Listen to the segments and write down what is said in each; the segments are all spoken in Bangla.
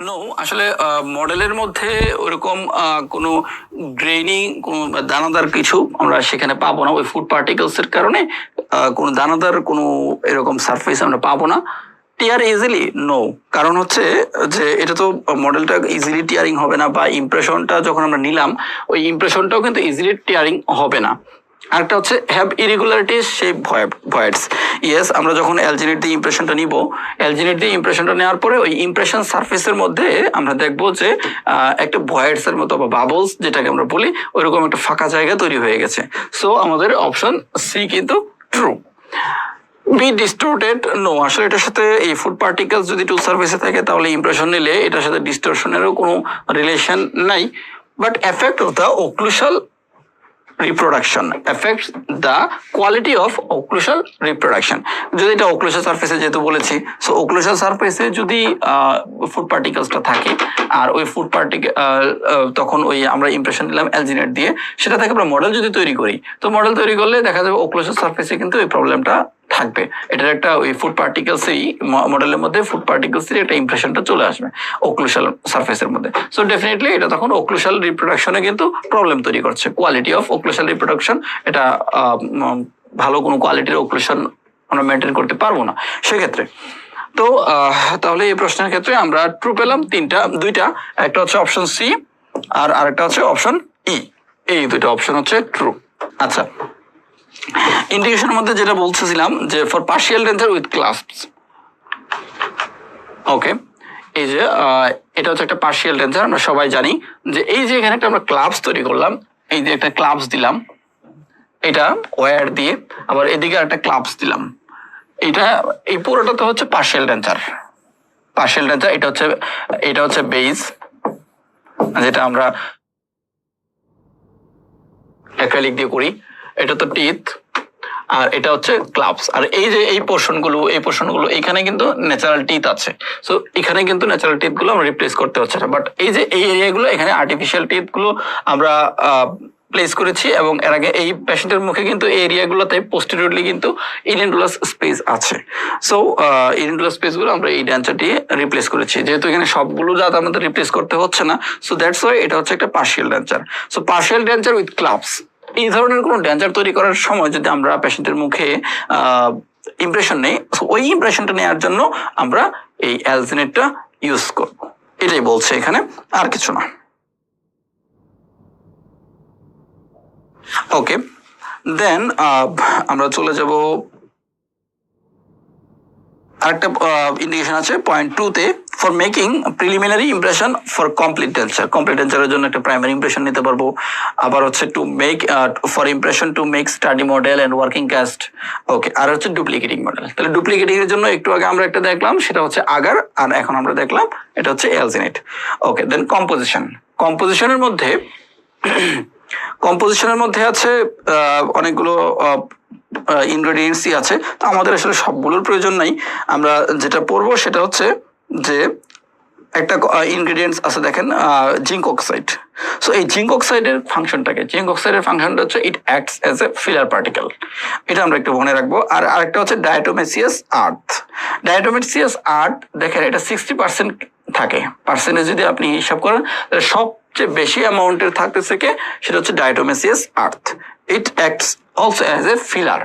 নো, আসলে মডেলের মধ্যে ওরকম কোনো গ্রেইনিং কোনো দানাদার কিছু আমরা সেখানে পাবো না। ওই ফুড পার্টিকেলস এর কারণে কোনো দানাদার কোনো এরকম সারফেস আমরা পাবো না। টিয়ার ইজিলি নো, কারণ হচ্ছে যে এটা তো মডেলটা ইজিলি টিয়ারিং হবে না, বা ইমপ্রেশনটা যখন আমরা নিলাম ওই ইমপ্রেশনটাও কিন্তু ইজিলি টিয়ারিং হবে না। আরেকটা হচ্ছে হ্যাভ ইরেগুলারিটিস শেপ ভয়েডস। ইয়েস, আমরা যখন অ্যালজিনেট দিয়ে ইমপ্রেশনটা নিব, অ্যালজিনেট দিয়ে ইমপ্রেশনটা নেওয়ার পরে ওই ইমপ্রেশন সারফেসের মধ্যে আমরা দেখবো যে একটা ভয়েডস এর মতো বা বাবলস যেটাকে আমরা বলি ওইরকম একটা ফাঁকা জায়গা তৈরি হয়ে গেছে। সো আমাদের অপশন সি কিন্তু ট্রু। বি ডিস্টোর্টেড নো, আসলে এটার সাথে এই ফুড পার্টিকেলস যদি টুল সারফেসে থাকে তাহলে ইমপ্রেশন নিলে এটার সাথে ডিস্টোরশনেরও কোনো রিলেশন নাই। But effect of the occlusal reproduction effects the quality of occlusal reproduction. যদি এটা ওক্লুশাল সারফেসে যেহেতু বলেছি, সো ওক্লুশাল সারফেসে যদি ফুড পার্টিকেলসটা থাকে আর ওই ফুড পার্টিকেল তখন ওই আমরা ইমপ্রেশন নিলাম অ্যালজিনেট দিয়ে, সেটা থেকে আমরা মডেল যদি তৈরি করি, তো মডেল তৈরি করলে দেখা যাবে ওক্লুশাল সারফেসে কিন্তু এই প্রবলেমটা থাকবে। এটার একটা ওই ফুড পার্টিকেলসই মডেলের মধ্যে ফুড পার্টিকেলসের একটা ইমপ্রেশনটা চলে আসবে ওক্লুশাল সারফেসের মধ্যে। সো ডেফিনেটলি এটা তখন ওক্লুশাল রিপ্রোডাকশনে কিন্তু প্রবলেম তৈরি করছে। কোয়ালিটি অফ ওক্লুশাল রিপ্রোডাকশন, এটা ভালো কোনো কোয়ালিটির ওক্লুশন আমরা মেনটেন করতে পারবো না সেক্ষেত্রে। তো তাহলে এই প্রশ্নের ক্ষেত্রে আমরা ট্রু পেলাম দুইটা, একটা হচ্ছে অপশন সি আর আরেকটা হচ্ছে অপশন ই। এই দুইটা অপশন হচ্ছে ট্রু। আচ্ছা, ইন্ডিকেশনের মধ্যে যেটা বলতেছিলাম যে ফর পার্শিয়াল টেন্সার উইথ ক্লাস্পস, ওকে, এই যে এটা হচ্ছে একটা পার্শিয়াল টেন্সার। আমরা সবাই জানি যে এই যে এখানে একটা আমরা ক্লাবস তৈরি করলাম, এই যে একটা ক্লাবস দিলাম এটা ওয়্যার দিয়ে, আবার এদিকে একটা ক্লাবস দিলাম, এটা এই পুরোটা তো হচ্ছে পার্শিয়াল টেন্সার। পার্শিয়াল টেন্সার এটা হচ্ছে বেস, যেটা আমরা অ্যাক্রিলিক দিয়ে করি, এটা তো টিথ, আর এটা হচ্ছে ক্লাবস। আর এই যে এই পোর্শনগুলো এখানে কিন্তু ন্যাচারাল টিথ আছে। সো এখানে কিন্তু ন্যাচারাল টিথ গুলো আমরা রিপ্লেস করতে হচ্ছে না, বাট এই যে এই এরিয়াগুলো এখানে আর্টিফিশিয়াল টিথ গুলো আমরা প্লেস করেছি, এবং এর আগে এই পেশেন্টের মুখে কিন্তু এই এরিয়াগুলোতে পোস্টেরিয়রলি কিন্তু ইডেন্টুলাস স্পেস আছে। সো ইডেন্টুলাস স্পেস গুলো আমরা এই ডেঞ্চার দিয়ে রিপ্লেস করেছি, যেহেতু এখানে সবগুলো জাত আমাদের রিপ্লেস করতে হচ্ছে না। সো দ্যাটস ওয়াই এটা হচ্ছে একটা partial denture. So partial denture with clubs, এই ধরনের কোনো ডেঞ্চার তৈরি করার সময় যদি আমরা পেশেন্টের মুখে ইমপ্রেশন নেই, ওই ইমপ্রেশনটা নেওয়ার জন্য আমরা এই অ্যালজিনেটটা ইউজ করব, এটাই বলছে এখানে, আর কিছু না। ওকে, দেন আমরা চলে যাব আরেকটা ইন্ডিকেশন আছে পয়েন্ট 2 তে, for making preliminary impression for complete denture. Complete টেন্সারের জন্য একটা প্রাইমারি ইমপ্রেশন নিতে পারবো। আবার হচ্ছে to make for impression to make study model and working cast. Okay, আর হচ্ছে ডুপ্লিকেটিং মডেল। তাহলে ডুপ্লিকেটিং এর জন্য একটু আগে আমরা একটা দেখলাম, সেটা হচ্ছে আগার, আর এখন আমরা দেখলাম এটা হচ্ছে অ্যালজিনেট। ওকে, দেন কম্পোজিশনের মধ্যে আছে অনেকগুলো ইনগ্রেডিয়েন্টসই আছে। তো আমাদের আসলে সবগুলোর প্রয়োজন নাই। আমরা যেটা পড়বো সেটা হচ্ছে যে একটা ইনগ্রেডিয়েন্টস আছে, দেখেন জিঙ্ক অক্সাইড। সো এই জিঙ্ক অক্সাইডের ফাংশনটা হচ্ছে it acts as a filler particle. এটা আমরা একটু মনে রাখবো। আর আরেকটা হচ্ছে ডায়াটোমেসিয়াস আর্থ। দেখেন এটা 60% থাকে, পার্সেন্টেজ যদি আপনি হিসাব করেন তাহলে সবচেয়ে বেশি অ্যামাউন্টের থাকতেছে কে, সেটা হচ্ছে diatomaceous earth. It acts also as a filler.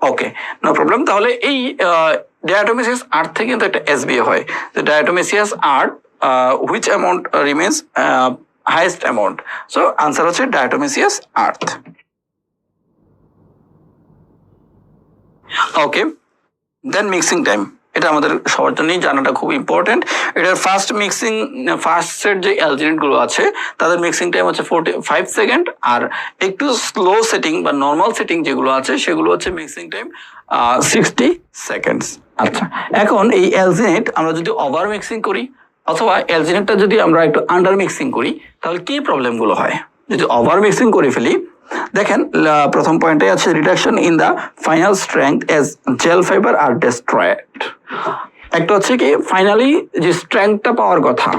Okay, no problem. তাহলে এই ডায়াটোমেসিয়াস আর্থ থেকে কিন্তু একটা এসবিএ হয়, ডায়াটোমেসিয়াস আর্থ which amount remains highest amount. So answer হচ্ছে diatomaceous earth. Okay, then mixing time, এটা আমাদের সবার জন্যই জানাটা খুব ইম্পর্টেন্ট। এটার ফার্স্ট সেট যে অ্যালজিনেট গুলো আছে তাদের মিক্সিং টাইম হচ্ছে 45 সেকেন্ড, আর একটু স্লো সেটিং বা নর্মাল সেটিং যেগুলো আছে সেগুলো হচ্ছে মিক্সিং টাইম 60 সেকেন্ডস। আচ্ছা, এখন এই অ্যালজিনেট আমরা যদি ওভার মিক্সিং করি অথবা অ্যালজিনেটটা যদি আমরা একটু আন্ডার মিক্সিং করি, তাহলে কি প্রবলেম গুলো হয়? যদি ওভার মিক্সিং করে ফেলি, দেখেন প্রথম পয়েন্টে আছে reduction in the final strength as gel fibre are destroyed. একটা হচ্ছে কি ফাইনালি যে স্ট্রেংথটা পাওয়ার কথা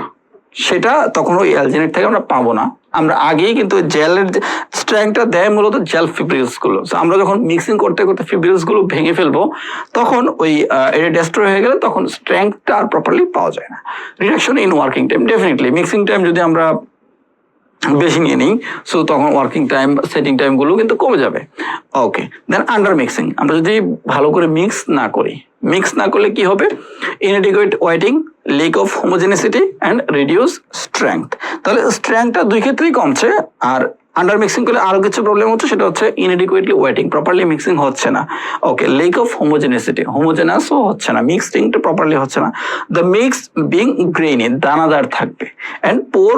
সেটা তখন ওই অ্যালজিনেট থেকে আমরা পাবো না। আমরা আগেই কিন্তু জেলের স্ট্রেংথটা দেয় মূলত জেল ফিব্রিলস গুলো। আমরা যখন মিক্সিং করতে করতে ফিব্রিলস গুলো ভেঙে ফেলবো, তখন ওই এটা ডেস্ট্রয় হয়ে গেলে তখন স্ট্রেংথটা আর প্রপারলি পাওয়া যায় না। Reduction in working time, definitely mixing time যদি আমরা বেশি নিয়ে নিই, সো তখন ওয়ার্কিং টাইম, সেটিং টাইম গুলো কিন্তু কমে যাবে। ওকে, দেন আন্ডার মিক্সিং, আমরা যদি ভালো করে মিক্স না করলে কি হবে? Inadequate wetting, lack of homogeneity and reduce strength. তাহলে স্ট্রেংথটা দুই ক্ষেত্রেই কমছে। আর আন্ডার মিক্সিং করলে আরো কিছু প্রবলেম হচ্ছে, সেটা হচ্ছে ইনএডিকুয়েটলি ওয়েটিং, প্রপারলি মিক্সিং হচ্ছে না। ওকে, লেক অফ হোমোজেনিসিটি, হোমোজেনাসও হচ্ছে না, মিক্সিংটা প্রপারলি হচ্ছে না। দ্য মিক্স বিং গ্রেইনি, দানাদার থাকবে। And poor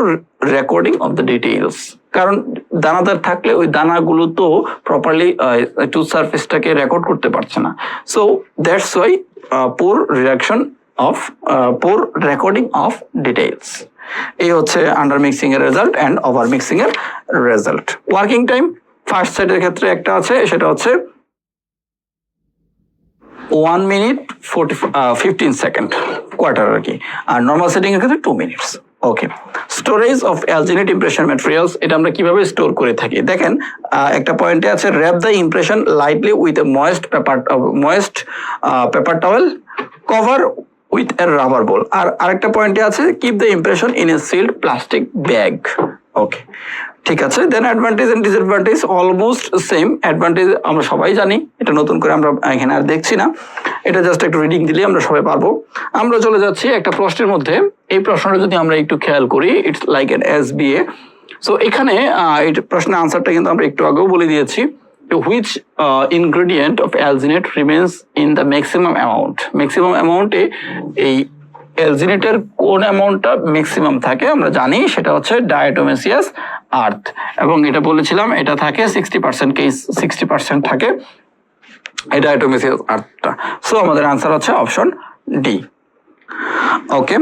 recording of the details, কারণ দানাদার থাকলে ওই দানাগুলো তো প্রপারলি টুথ সারফেসটাকে রেকর্ড করতে পারছে না। So that's why poor recording of details. এই হচ্ছে আন্ডার মিক্সিং এর রেজাল্ট অ্যান্ড ওভার মিক্সিং এর রেজাল্ট। ওয়ার্কিং টাইম ফার্স্ট সেটের ক্ষেত্রে একটা আছে, সেটা হচ্ছে 1 minute 15 সেকেন্ড কোয়ার্টার আর কি, আর নর্মাল সেটিং এর ক্ষেত্রে 2 minutes। Okay, storage of alginate impression materials, এটা আমরা কিভাবে স্টোর করে থাকি দেখেন। একটা পয়েন্টে আছে wrap the impression lightly with a moist paper towel, cover with a rubber bowl. আর আরেকটা পয়েন্টে আছে keep the impression in a sealed plastic bag. Okay, ঠিক আছে। Then advantage and disadvantage almost same. Advantage আমরা সবাই জানি, এটা নতুন করে আমরা এখানে আর দেখছি না, এটা জাস্ট একটু রিডিং দিলে আমরা সবাই পারবো। আমরা চলে যাচ্ছি একটা প্রশ্নের মধ্যে। এই প্রশ্নটা যদি আমরা একটু খেয়াল করি, it's like N SBA। So এখানে এই প্রশ্নের আনসারটা কিন্তু আমরা একটু আগেও বলে দিয়েছি। Which ingredient of alginate remains in the maximum amount, maximum অ্যামাউন্টে এই অ্যালজিনেটের কোন অ্যামাউন্টটা ম্যাক্সিমাম থাকে আমরা জানি, সেটা হচ্ছে ডায়াটোমেসিয়াস আর্থ। এবং এটা বলেছিলাম এটা থাকে 60% কেস, 60% থাকে এই ডায়াটোমেসিয়াস আর্থটা। সো আমাদের আনসার হচ্ছে option D. Okay,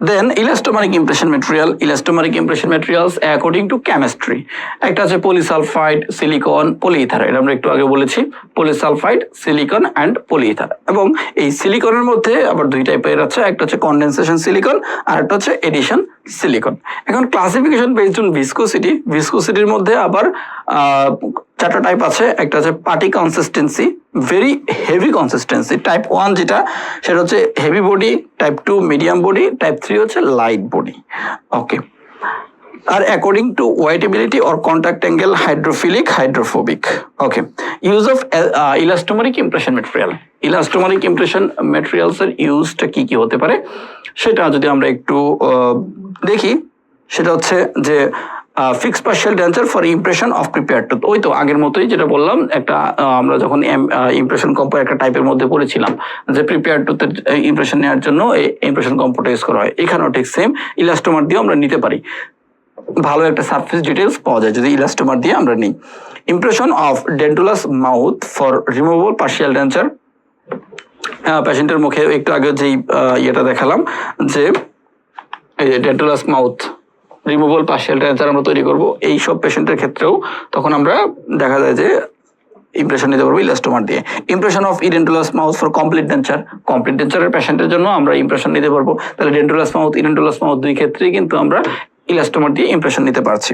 then elastomeric impression material, elastomeric impression materials according to chemistry. একটা আছে পলিসালফাইড, সিলিকন, পলিইথার। এটা আমরা একটু আগে বলেছি, পলিসালফাইড, সিলিকন অ্যান্ড পলিইথার। এবং এই সিলিকনের মধ্যে আবার দুই টাইপের আছে, একটা হচ্ছে কনডেনসেশন সিলিকন আর একটা হচ্ছে এডিশন সিলিকন। এখন ক্লাসিফিকেশন বেসড অন ভিসকোসিটি, ভিসকোসিটির মধ্যে আবার চারটা টাইপ আছে। একটা হচ্ছে putty consistency, very heavy consistency, type 1 যেটা সেটা হচ্ছে heavy body, type 2 medium body, type 3 হচ্ছে লাইট বডি। ওকে, আর according to wettability or contact angle, hydrophilic, hydrophobic. Okay, use of elastomeric impression material, elastomeric impression materials এর ইউজটা কি কি হতে পারে সেটা যদি আমরা একটু দেখি, সেটা হচ্ছে যে fixed partial denture for impression of prepared tooth. ওই তো আগের মতোই যেটা বললাম, একটা আমরা যখন ইমপ্রেশন কম্পো একটা টাইপের মধ্যে পড়েছিলাম যে প্রিপেয়ার্ড টুথের ইমপ্রেশন নেওয়ার জন্য এই ইমপ্রেশন কম্পোটা ইউজ করা হয়, এখানেও ঠিক সেম ইলাস্টোমার দিয়ে আমরা নিতে পারি। ভালো একটা সারফেস ডিটেলস পাওয়া যায় যদি ইলাস্টোমার দিয়ে আমরা নিই। Impression of dentulous mouth for removable partial denture, পেশেন্টের মুখে একটু আগে যেই ইয়েটা দেখালাম যে এই dentulous mouth removable partial denture আমরা তৈরি করব, এই সব পেশেন্টের ক্ষেত্রেও তখন আমরা দেখা যায় যে ইমপ্রেশন নিতে পারবো ইলাস্টোমার দিয়ে। Impression of edentulous mouth for complete denture, complete ডেঞ্চারের পেশেন্টের জন্য আমরা ইমপ্রেশন নিতে পারবো। তাহলে ডেন্টুলাস মাউথ, ইডেন্টুলাস মাউথ দুই ক্ষেত্রেই কিন্তু আমরা ইলাস্টোমার দিয়ে ইমপ্রেশন নিতে পারছি।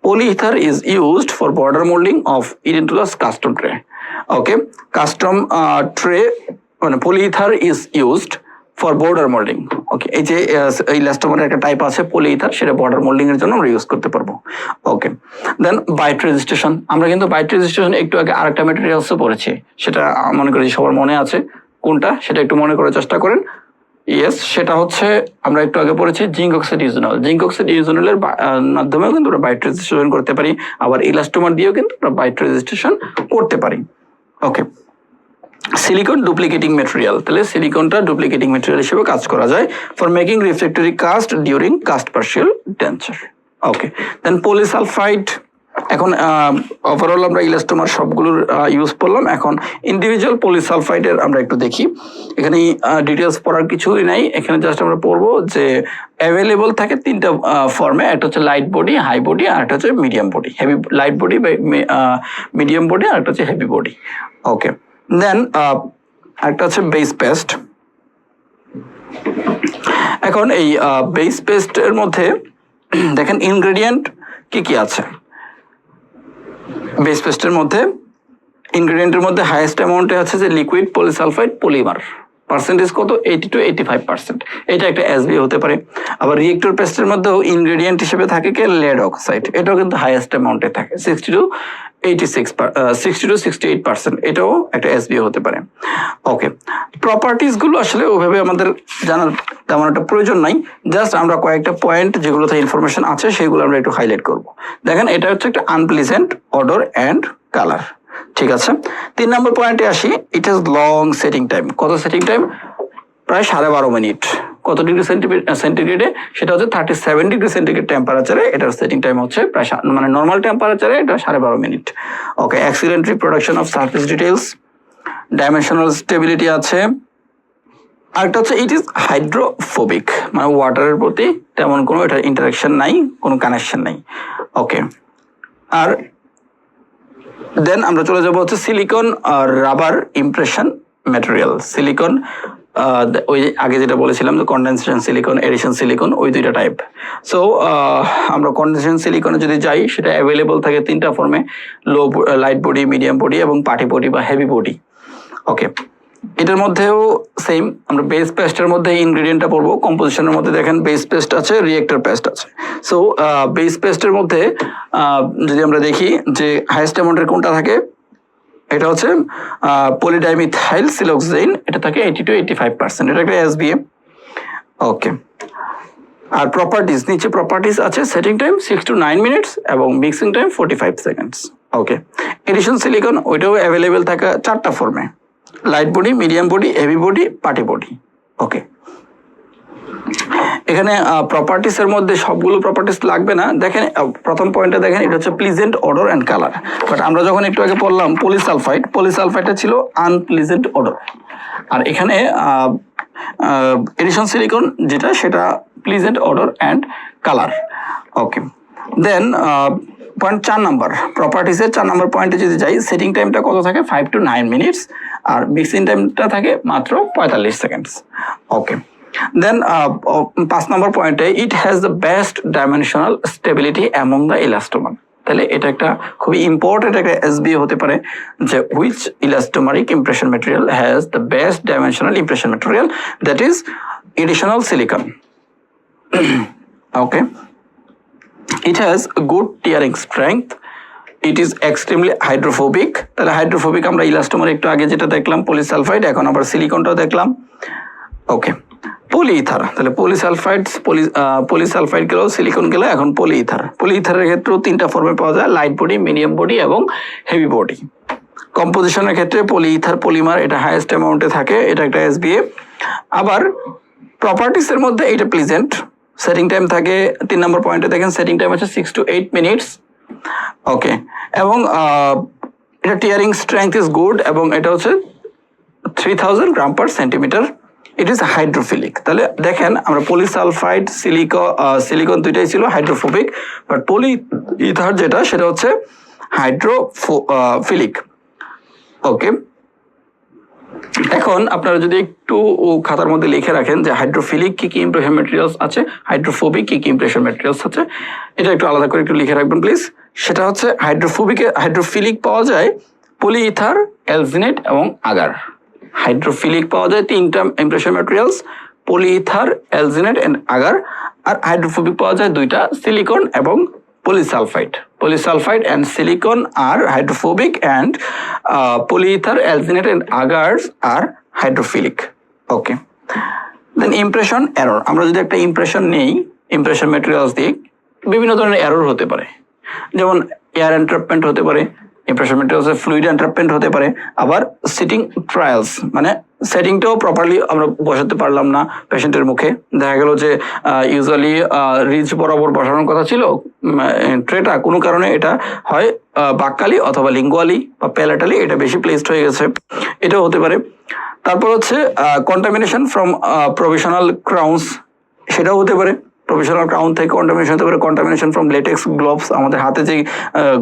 Polyether is used for border moulding of edentulous custom tray. Okay, custom tray মানে polyether is used for border moulding. Okay, এই যে ইলাস্টোমারের একটা টাইপ আছে পলিইথার, সেটা বর্ডার মোল্ডিং এর জন্য আমরা ইউজ করতে পারবো। ওকে, দেন বাইট রেজিস্ট্রেশন, আমরা কিন্তু বাইট রেজিস্ট্রেশন একটু আগে আরেকটা ম্যাটেরিয়ালসও পড়েছি, সেটা মনে করি সবার মনে আছে কোনটা, সেটা একটু মনে করার চেষ্টা করেন। ইয়েস, সেটা হচ্ছে আমরা একটু আগে পড়েছি জিঙ্ক অক্সাইড ইউজোনাল। জিঙ্ক অক্সাইড ইউজোনালের মাধ্যমেও কিন্তু আমরা বাইট রেজিস্ট্রেশন করতে পারি, আবার ইলাস্টোমার দিয়েও কিন্তু আমরা বাইট রেজিস্ট্রেশন করতে পারি। ওকে, সিলিকন ডুপ্লিকেটিং ম্যাটেরিয়াল, তাহলে সিলিকনটা ডুপ্লিকেটিং ম্যাটেরিয়াল হিসেবে কাজ করা যায় for making refractory cast during cast partial denture. Okay, then polysulfide. এখন ওভারঅল আমরা ইলাস্টোমার সবগুলোর ইউজ করলাম, এখন ইন্ডিভিজুয়াল পলিসালফাইডের আমরা একটু দেখি। এখানে ডিটেলস পড়ার কিছুই নাই, এখানে জাস্ট আমরা পড়বো যে অ্যাভেলেবল থাকে তিনটা ফর্মে, একটা হচ্ছে লাইট বডি, হাই বডি, আর একটা হচ্ছে medium body, heavy light body, medium body, আর একটা হচ্ছে হেভি বডি। ওকে, দেন আরেকটা হচ্ছে বেস পেস্ট। এখন এই বেস পেস্টের মধ্যে দেখেন ইনগ্রেডিয়েন্ট কি কি আছে। বেস পেস্টের মধ্যে ইনগ্রেডিয়েন্টের মধ্যে হাইয়েস্ট অ্যামাউন্টে আছে যে লিকুইড পলিসালফাইড পলিমার, পার্সেন্টেজ কত 80 to 85%, এটা একটা এসবি হতে পারে। আবার রিয়েক্টর পেস্টের মধ্যেও ইনগ্রেডিয়েন্ট হিসেবে থাকে কি লেড অক্সাইড, এটাও কিন্তু হাইয়েস্ট অ্যামাউন্টে থাকে 60 to 68%, এটাও একটা এসবি হতে পারে। ওকে, প্রপার্টিজ গুলো আসলে ওইভাবে আমাদের জানার তেমন একটা প্রয়োজন নাই, জাস্ট আমরা কয়েকটা পয়েন্ট যেগুলোতে ইনফরমেশন আছে সেগুলো আমরা একটু হাইলাইট করব। দেখেন এটা হচ্ছে একটা আনপ্লিজেন্ট অডর অ্যান্ড কালার, ঠিক আছে। 3 নম্বর পয়েন্টে আসি, it has long setting time. কত সেটিং টাইম? প্রায় 12.5 মিনিট। কত ডিগ্রি সেন্টিগ্রেডে? সেটা হচ্ছে 37 ডিগ্রি সেন্টিগ্রেড টেম্পারেচারে এটার সেটিং টাইম হচ্ছে প্রায় মানে নর্মাল টেম্পারেচারে এটা 12.5 minute. Okay, excellent reproduction of surface details, dimensional stability আছে। আরেকটা হচ্ছে ইট ইজ হাইড্রোফোবিক, মানে ওয়াটারের প্রতি তেমন কোনো এটার ইন্টারাকশন নাই, কোনো কানেকশন নাই। ওকে, আর দেন আমরা চলে যাবো হচ্ছে সিলিকন আর রাবার ইমপ্রেশন ম্যাটেরিয়াল। সিলিকন ওই আগে যেটা বলেছিলাম যে কন্ডেনসেশন সিলিকন, এডিশন সিলিকন, ওই দুইটা টাইপ। সো আমরা কন্ডেনসেশন সিলিকনে যদি যাই সেটা অ্যাভেলেবল থাকে 3টা ফর্মে, low light body, medium body এবং পার্টি বডি বা হেভি বডি। ওকে, এটার মধ্যেও সেম, আমরা বেস পেস্টের মধ্যে ইনগ্রেডিয়েন্টটা পড়বো। কম্পোজিশনের মধ্যে দেখেন বেস পেস্ট আছে, রিয়েক্টর পেস্ট আছে। সো বেস পেস্টের মধ্যে যদি আমরা দেখি যে হাইয়েস্ট অ্যামাউন্টের কোনটা থাকে, এটা হচ্ছে পলিডাইমিথাইল সিলোক্সেইন, এটা থাকে 80 to 85%, এটা একটা এসবিএ। ওকে, আর প্রপার্টিজ, নিচে প্রপার্টিজ আছে, সেটিং টাইম 6 to 9 মিনিটস এবং mixing time 45 seconds. Okay, addition silicone ওইটাও অ্যাভেলেবেল থাকে 4টা ফর্মে, light body, medium body, heavy body, putty body. Okay, এখানে প্রপার্টিসের মধ্যে সবগুলো প্রপার্টিস লাগবে না। দেখেন প্রথম পয়েন্টে দেখেন এটা হচ্ছে pleasant odour and colour, but আমরা যখন একটু আগে পড়লাম পলিসালফাইডটা ছিল আনপ্লিজেন্ট অডর, আর এখানে এডিশন সিলিকন যেটা সেটা pleasant odour and colour. Okay, then point 4 number, প্রপার্টিসের 4 নাম্বার পয়েন্টে যদি যাই, সেটিং টাইমটা কত থাকে 5 to 9 মিনিটস, আর মিক্সিং টাইমটা থাকে মাত্র 45 সেকেন্ডস। ওকে, দেন 5 নম্বর পয়েন্টে it has the best dimensional stability among the elastomer. তাহলে এটা একটা খুবই ইম্পর্টেন্ট একটা এসবি হতে পারে যে which elastomeric impression material has the best dimensional impression material, that is additional silicone. Okay, it has a good tearing strength, it is extremely hydrophobic। তাহলে হাইড্রোফোবিক আমরা ইলাস্টোমার একটু আগে যেটা দেখলাম পলিসালফাইড, এখন আবার সিলিকনটাও দেখলাম। ওকে, পলিইথার, তাহলে পলিসালফাইড গেল, সিলিকন গেল, এখন পলিইথারের ক্ষেত্রেও 3টা ফর্মে পাওয়া যায়, লাইট বডি, মিডিয়াম বডি এবং হেভি বডি। কম্পোজিশনের ক্ষেত্রে পলিইথার পলিমার এটা হাইয়েস্ট অ্যামাউন্টে থাকে, এটা একটা এসবিএ। আবার প্রপার্টিসের মধ্যে এটা প্লিজেন্ট, সেটিং টাইম থাকে 3 নম্বর পয়েন্টে দেখেন সেটিং টাইম আছে 6 to 8 মিনিটস। ওকে, এবং এটা টিয়ারিং স্ট্রেংথ ইজ গুড এবং এটা হচ্ছে 3000 gram per centimetre. It is hydrophilic. তাহলে দেখেন আমরা পলিসালফাইড, সিলিকন দুইটাই ছিল হাইড্রোফোবিক, বাট পলিইথার যেটা সেটা হচ্ছে হাইড্রোফিলিক। ওকে, এখন আপনারা যদি একটু খাতার মধ্যে লিখে রাখেন যে হাইড্রোফিলিক কি কি ইমপ্রেশন ম্যাটেরিয়ালস আছে, হাইড্রোফোবিক কি কি ইমপ্রেশন ম্যাটেরিয়ালস আছে, এটা একটু আলাদা করে একটু লিখে রাখবেন প্লিজ। সেটা হচ্ছে হাইড্রোফিলিক পাওয়া যায় পলিইথার, অ্যালজিনেট এবং আগার। হাইড্রোফিলিক পাওয়া যায় 3টা impression materials, polyether, alginate and agar. আর হাইড্রোফোবিক পাওয়া যায় 2টা, সিলিকন এবং polysulfide and silicon are hydrophobic and polyether, alginate and agars are hydrophilic. Okay, then impression error, আমরা যদি একটা ইমপ্রেশন নেই ইমপ্রেশন ম্যাটেরিয়ালস দিয়ে, বিভিন্ন ধরনের এরর হতে পারে, যেমন এয়ার এন্ট্রাপমেন্ট হতে পারে, ইমপ্রেশন ম্যাটেরিয়ালসে ফ্লুইড এন্ট্রাপমেন্ট হতে পারে, আবার সিটিং ট্রায়ালস মানে সেটিংটাও প্রপারলি আমরা বসাতে পারলাম না পেশেন্টের মুখে, দেখা গেল যে ইউজুয়ালি রিজ বরাবর বসানোর কথা ছিল ট্রেটা, কোনো কারণে এটা হয় বাক্কালি অথবা লিঙ্গুয়ালি বা প্যালেটালি এটা বেশি প্লেসড হয়ে গেছে, এটাও হতে পারে। তারপর হচ্ছে কন্টামিনেশন ফ্রম প্রভিশনাল ক্রাউন্স, সেটাও হতে পারে, প্রফেশনাল ক্রাউন থেকে কন্টামিনেশন হতে পারে। কন্টামিনেশন ফ্রম লেটেক্স গ্লোভস, আমাদের হাতে যে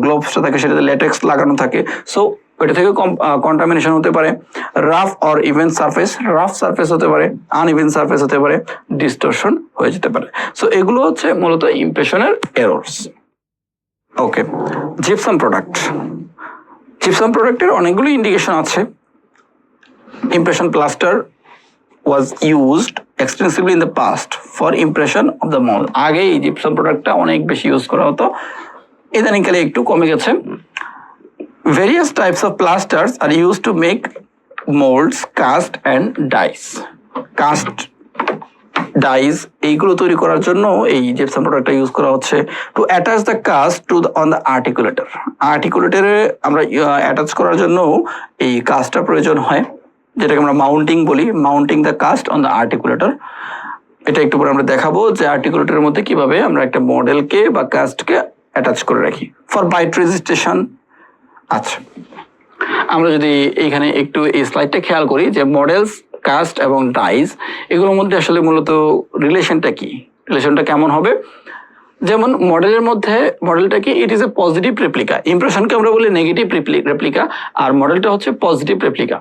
গ্লোভসটা থাকে সেটাতে লেটেক্স লাগানো থাকে, সো ওইটা থেকে কন্টামিনেশন হতে পারে। Rough or even surface, rough surface হতে পারে, আনইভেন সারফেস হতে পারে, ডিস্টরশন হয়ে যেতে পারে। সো এগুলো হচ্ছে মূলত ইমপ্রেশনের এরর্স। ওকে, জিপসাম প্রোডাক্ট, জিপসাম প্রোডাক্টের অনেকগুলো ইন্ডিকেশন আছে। Impression plaster was used extensively in the past for impression of the mold. আগে এই জিপসাম প্রোডাক্টটা অনেক বেশি ইউজ করা হতো, ইদানিংকালে একটু কমে গেছে। Various types of plasters are used to make molds, cast and dies. Cast, dies এইগুলো তৈরি করার জন্য এই জিপসাম প্রোডাক্টটা ইউজ করা হচ্ছে। To attach the cast to on the articulator, আর্টিকুলেটরে আমরা অ্যাটাচ করার জন্য এই কাস্টটা প্রয়োজন হয়, যেটাকে আমরা মাউন্টিং বলি, mounting the cast on the articulator. এটা একটু পরে আমরা দেখাবো যে আর্টিকুলেটরের মধ্যে কিভাবে আমরা একটা মডেলকে বা কাস্টকে অ্যাটাচ করে রাখি। For bite registration. আচ্ছা, আমরা যদি এখানে একটু এই স্লাইডটা খেয়াল করি যে মডেলস, কাস্ট এবং ডাইস এগুলোর মধ্যে আসলে মূলত রিলেশনটা কি, রিলেশনটা কেমন হবে। যেমন মডেলের মধ্যে মডেলটা কি, it is a positive replica, ইমপ্রেশনকে আমরা বলি নেগেটিভ রেপ্লিকা, আর মডেলটা হচ্ছে positive replica.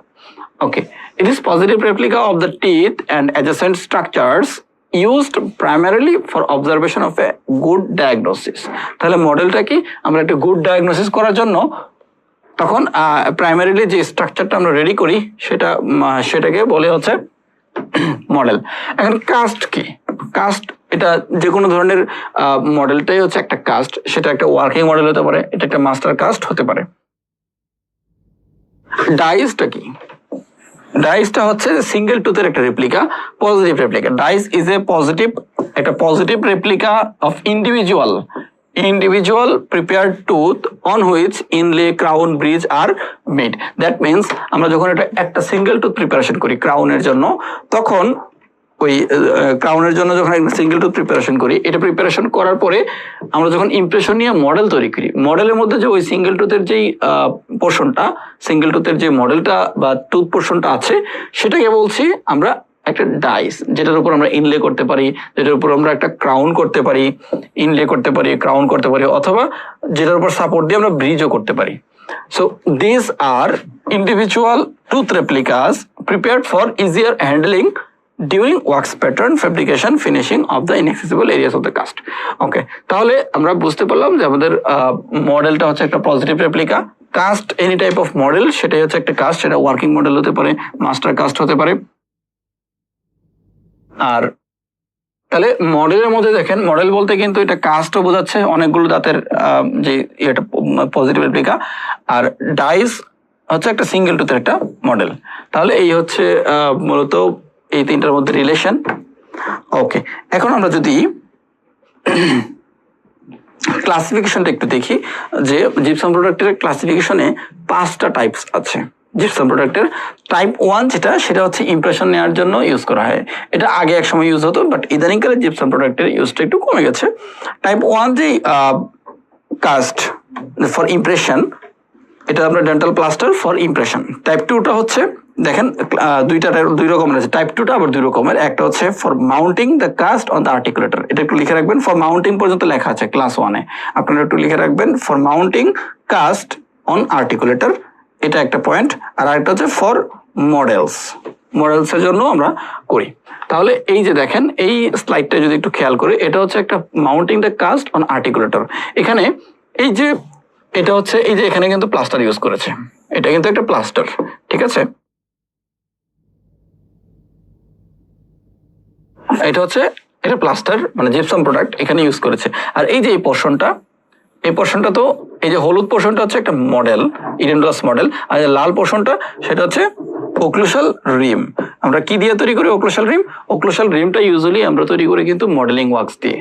Okay, it is positive replica of the teeth and adjacent structures used primarily for observation of a good diagnosis. তাহলে মডেলটা কি, আমরা একটা গুড ডায়াগনোসিস করার জন্য তখন প্রাইমারিলি যে স্ট্রাকচারটা আমরা রেডি করি সেটাকে বলে হচ্ছে মডেল। এখন কাস্ট কি, কাস্ট এটা যে কোনো ধরনের মডেলটাই হচ্ছে একটা কাস্ট, সেটা একটা ওয়ার্কিং মডেল হতে পারে, এটা একটা মাস্টার কাস্ট হতে পারে। ডাইসটা কি, ডাইসটা হচ্ছে সিঙ্গেল টুথের একটা replica, positive replica. Dies is a positive, একটা positive replica of individual prepared tooth on which inlay, crown, bridge are made. That means আমরা যখন একটা সিঙ্গেল টুথ প্রিপারেশন করি ক্রাউনের জন্য, তখন ওই ক্রাউনের জন্য যখন একটা সিঙ্গেল টুথ প্রিপারেশন করি, এটা প্রিপারেশন করার পরে আমরা যখন ইমপ্রেশন নিয়ে মডেল তৈরি করি, মডেলের মধ্যে যে ওই সিঙ্গেল টুথের যেই পোর্শনটা, সিঙ্গেল টুথের যে মডেলটা বা টুথ পোর্শনটা আছে, সেটাকে বলছি আমরা একটা ডাইস, যেটার উপর আমরা ইনলে করতে পারি, যেটার উপর আমরা একটা ক্রাউন করতে পারি, ইনলে করতে পারি, ক্রাউন করতে পারি, অথবা যেটার উপর সাপোর্ট দিয়ে আমরা ব্রিজও করতে পারি। So this are individual tooth replicas prepared for easier handling during wax pattern fabrication finishing of the inaccessible areas of the cast. Okay, তাহলে আমরা বুঝতে পারলাম যে আমাদের মডেলটা হচ্ছে একটা positive replica. Cast, any type of model, সেটাই হচ্ছে একটা কাস্ট, সেটা ওয়ার্কিং মডেল হতে পারে, মাস্টার কাস্ট হতে পারে। আর তাহলে মডেলের মধ্যে দেখেন, মডেল বলতে কিন্তু এটা কাস্টও বোঝাচ্ছে, অনেকগুলো দাঁতের যে এটা পজিটিভ রেপ্লিকা, আর ডাইস হচ্ছে একটা সিঙ্গেল টুথের একটা মডেল। তাহলে এই হচ্ছে মূলত এই তিনটার মধ্যে রিলেশন। ওকে, এখন আমরা যদি ক্লাসিফিকেশনটা একটু দেখি, যে জিপসাম প্রোডাক্টের ক্লাসিফিকেশনে 5টা টাইপস আছে। জিপসাম প্রোডাক্টের টাইপ 1 যেটা, সেটা হচ্ছে ইমপ্রেশন নেওয়ার জন্য ইউজ করা হয়। এটা আগে এক সময় ইউজ হতো, বাট ইদানিংকালে জিপসাম প্রোডাক্টের ইউজটা একটু কমে গেছে। টাইপ 1 যে কাস্ট ফর ইমপ্রেশন, এটা আমরা dental plaster for impression. Type 2টা হচ্ছে, দেখেন দুই রকমের আছে, টাইপ 2টা আবার দুই রকমের। একটা হচ্ছে for mounting the cast on the articulator, এটা একটু লিখে রাখবেন, ফর মাউন্টিং পর্যন্ত লেখা আছে ক্লাস 1-এ, আপনারা একটু লিখে রাখবেন, ফর মাউন্টিং কাস্ট অন আর্টিকুলেটর, এটা একটা পয়েন্ট। আর আরেকটা হচ্ছে ফর মডেলসের জন্য আমরা করি। তাহলে এই যে দেখেন, এই স্লাইডটা যদি একটু খেয়াল করি, এটা হচ্ছে একটা মাউন্টিং দ্য কাস্ট অন আর্টিকুলেটর। এখানে এই যে এটা হচ্ছে, এই যে এখানে কিন্তু প্লাস্টার ইউজ করেছে, এটা কিন্তু একটা প্লাস্টার, ঠিক আছে। এটা হচ্ছে এটা প্লাস্টার, মানে জিপসাম প্রোডাক্ট এখানে ইউজ করেছে। আর এই যে এই পোর্শনটা তো, এই যে হলুদ পোর্শনটা হচ্ছে একটা মডেল, ইডেন্ডাস মডেল, আর যে লাল পোর্শনটা সেটা হচ্ছে ওক্লুশাল রিম। আমরা কি দিয়ে তৈরি করি ওক্লুশাল রিম? ওক্লুশাল রিমটা ইউজুয়ালি আমরা তৈরি করি কিন্তু মডেলিং ওয়ার্কস দিয়ে,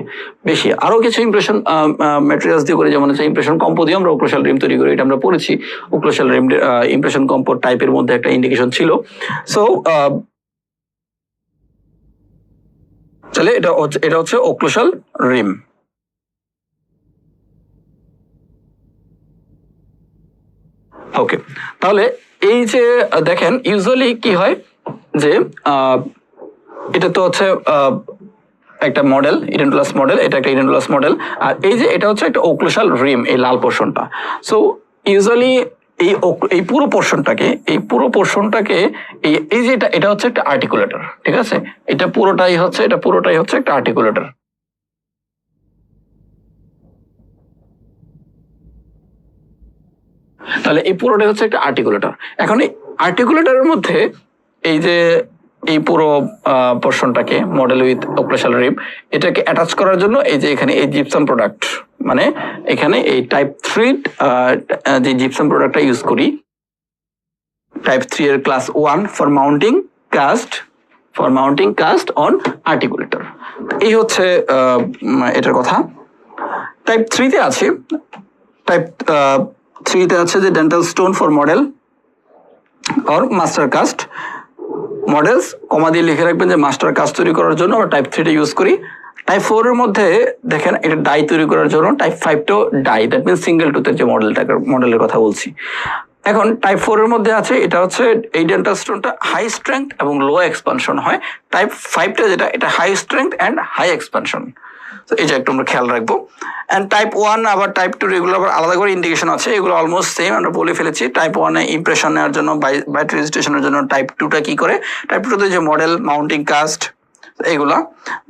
বেশি আরো কিছু ইমপ্রেশন ম্যাটেরিয়ালস দিয়ে করি, যেমন হচ্ছে ইমপ্রেশন কম্পো দিয়ে আমরা ওক্লুশাল রিম তৈরি করি। এটা আমরা পড়েছি, ওক্লুশাল রিম ইমপ্রেশন কম্পো টাইপের মধ্যে একটা ইন্ডিকেশন ছিল। সো তাহলে এটা হচ্ছে ওক্লুশাল রিম। ওকে, তাহলে এই যে দেখেন ইউজুয়ালি কি হয় যে এটা তো হচ্ছে একটা মডেল, ইডেন্টালাস মডেল, এটা একটা ইডেন্টালাস মডেল, আর এই যে এটা হচ্ছে একটা ওক্লুশাল রিম, এই লাল পোর্শনটা। সো ইউজুয়ালি এই পুরো পোর্শনটাকে এই যে এটা হচ্ছে একটা আর্টিকুলেটর, ঠিক আছে, এটা পুরোটাই হচ্ছে একটা আর্টিকুলেটর। তাহলে এই পুরোটাই হচ্ছে একটা আর্টিকুলেটর। এখন এই আর্টিকুলেটরের মধ্যে এই যে এই পুরো পোর্শনটাকে মডেল উইথ অক্লুসাল রিব এটাকে অ্যাটাচ করার জন্য এই যে এখানে এই জিপসাম প্রোডাক্ট, মানে এখানে এই টাইপ 3 যে জিপসাম প্রোডাক্টটা ইউজ করি, টাইপ 3 এর class 1 for mounting cast on articulator. এই হচ্ছে এটার কথা। টাইপ 3 তে আছে যে dental stone for model or master cast. Models comma দিয়ে লিখে রাখবেন যে মাস্টার কাস্ট তৈরি করার জন্য আমরা টাইপ 3 টা ইউজ করি। টাইপ 4 এর মধ্যে দেখেন এটা ডাই তৈরি করার জন্য টাইপ 5 টাও ডাই, দ্যাট মিনস সিঙ্গেল টুথের যে মডেলের কথা বলছি। এখন টাইপ 4 এর মধ্যে আছে এটা হচ্ছে এই ডেন্টাল স্টোনটা হাই স্ট্রেংথ এবং লো এক্সপানশন হয়। টাইপ 5 টা যেটা এটা high strength and high expansion, তো এই যে একটু আমরা খেয়াল রাখবো। এন্ড টাইপ 1 আবার টাইপ 2 এগুলো আবার আলাদা করে ইন্ডিকেশন আছে, এগুলো অলমোস্ট সেম আমরা বলে ফেলেছি। টাইপ 1 এ ইমপ্রেশন নেওয়ার জন্য বাইট রেজিস্ট্রেশনের জন্য, টাইপ 2 টা কি করে, টাইপ 2 তে যে মডেল মাউন্টিং কাস্ট এগুলা।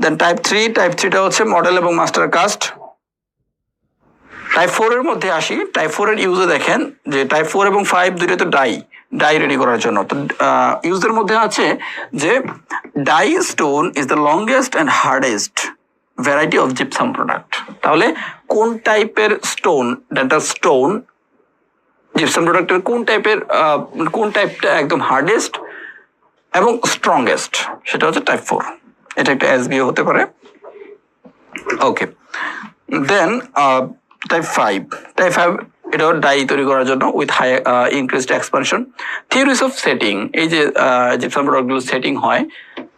দেন টাইপ 3 টা হচ্ছে মডেল এবং মাস্টার কাস্ট। টাইপ 4 এর মধ্যে আসি, টাইপ 4 এর ইউজে দেখেন যে টাইপ 4 এবং 5 দুইটা তো ডাই রেডি করার জন্য। তো ইউজের মধ্যে আছে যে die stone is the longest and hardest variety of gypsum product. তাহলে কোন টাইপের স্টোন, ডেন্টাল স্টোন জিপসাম প্রোডাক্টের কোন টাইপটা একদম হার্ডেস্ট এবং স্ট্রংগেস্ট, সেটা হচ্ছে টাইপ 4। এটা একটা এসবিও হতে পারে। ওকে, দেন টাইপ 5 এটাও ডাই তৈরি করার জন্য with high increased expansion. Theories of setting, এই যে জিপসাম প্রোডাক্টগুলো সেটিং হয়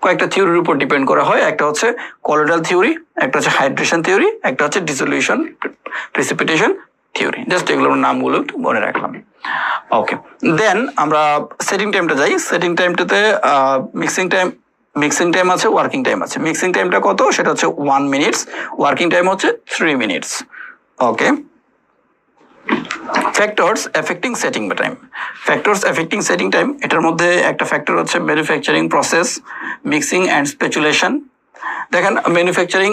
কয়েকটা থিওরির উপর ডিপেন্ড করা হয়। একটা হচ্ছে কলোয়েডাল থিওরি, একটা হচ্ছে হাইড্রেশন থিওরি, একটা হচ্ছে ডিসোলিউশন প্রিসিপিটেশন থিওরি। জাস্ট এগুলোর নামগুলো একটু মনে রাখলাম। ওকে, দেন আমরা সেটিং টাইমটা যাই। সেটিং টাইমটাতে মিক্সিং টাইম আছে, ওয়ার্কিং টাইম আছে। মিক্সিং টাইমটা কত, সেটা হচ্ছে 1 মিনিটস, ওয়ার্কিং টাইম হচ্ছে 3 মিনিটস। ওকে, ফ্যাক্টরস এফেক্টিং সেটিং টাইম, এটার মধ্যে একটা ফ্যাক্টর হচ্ছে ম্যানুফ্যাকচারিং প্রসেস, মিক্সিং অ্যান্ড স্পেচুলেশন। দেখেন ম্যানুফ্যাকচারিং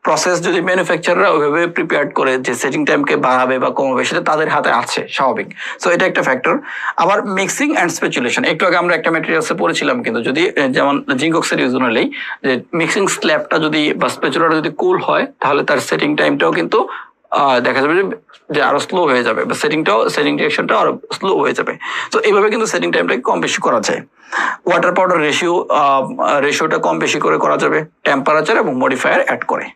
প্রসেস যদি ম্যানুফ্যাকচাররা ওইভাবে প্রিপেয়ার করে যে সেটিং টাইমকে বাড়াবে বা কমাবে, সেটা তাদের হাতে আছে, স্বাভাবিক। সো এটা একটা ফ্যাক্টর। আবার মিক্সিং অ্যান্ড স্পেচুলেশন, একটু আগে আমরা একটা ম্যাটেরিয়ালসে পড়েছিলাম, কিন্তু যদি যেমন জিঙ্ক অক্সাইড ইউজ হলেই যে মিক্সিং স্ল্যাবটা যদি বা স্পেচুলাটা যদি কুল হয়, তাহলে তার সেটিং টাইমটাও কিন্তু দেখা যাবে যে আরো স্লো হয়ে যাবে, বা সেটিং রিঅ্যাকশনটা আরো স্লো হয়ে যাবে। তো এইভাবে কিন্তু সেটিং টাইমটাকে কম বেশি করা যায়। ওয়াটার পাউডার রেশিওটা কম বেশি করে করা যাবে, টেম্পারেচার এবং মডিফায়ার অ্যাড করে।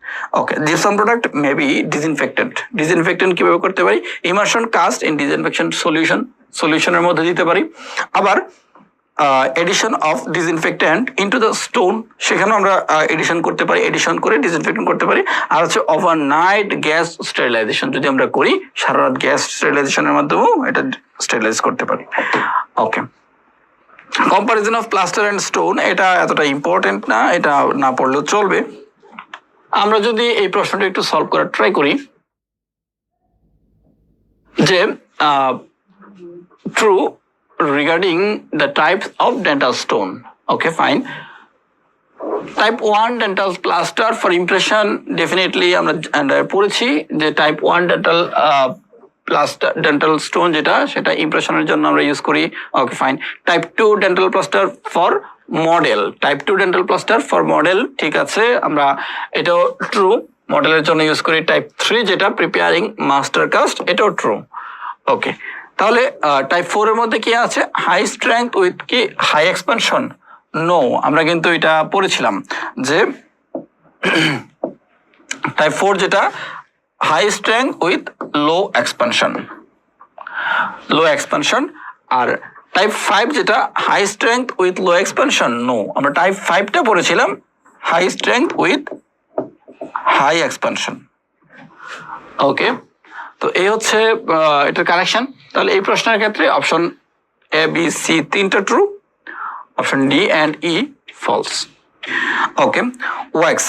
Okay, gypsum product may be disinfectant কিভাবে করতে পারি, ইমার্শন কাস্ট ইন ডিসইনফেকশন সলিউশনের মধ্যে দিতে পারি। আবার addition of disinfectant into the stone, সেখানেও আমরা এডিশন করে ডিসইনফেক্টেন্ট করতে পারি। আর হচ্ছে ওভারনাইট গ্যাস স্টেরিলাইজেশন, যদি আমরা করি সারা রাত গ্যাস স্টেরিলাইজেশনের মাধ্যমেও এটা স্টেরিলাইজ করতে পারি। Okay, comparison of plaster and stone, এটা এতটা ইম্পর্টেন্ট না, এটা না পড়লেও চলবে। আমরা যদি এই প্রশ্নটা একটু সলভ করার ট্রাই করি, যে true regarding the types of dental stone. Okay, fine. Type 1 dental plaster for impression, definitely আমরা পড়েছি যে টাইপ 1 ডেন্টাল স্টোন যেটা, সেটা ইমপ্রেশনের জন্য আমরা ইউজ করি। Okay, fine. Type 2 dental plaster for model, ঠিক আছে, আমরা এটাও ট্রু, মডেলের জন্য ইউজ করি। টাইপ 3 যেটা প্রিপেয়ারিং মাস্টার কাস্ট, এটাও ট্রু। ওকে, তাহলে টাইপ 4 এর মধ্যে কি আছে, হাই স্ট্রেংথ উইথ কি হাই এক্সপানশন? নো, আমরা কিন্তু এটা পড়েছিলাম যে টাইপ 4 যেটা high strength with low expansion, আর টাইপ 5 যেটা high strength with low expansion. No, আমরা টাইপ 5টা পড়েছিলাম high strength with high expansion. Okay, তো এই হচ্ছে এটার কারেকশন। তাহলে এই প্রশ্নের ক্ষেত্রে অপশন এ, বি, সি তিনটা true, option D and E false. Okay, wax,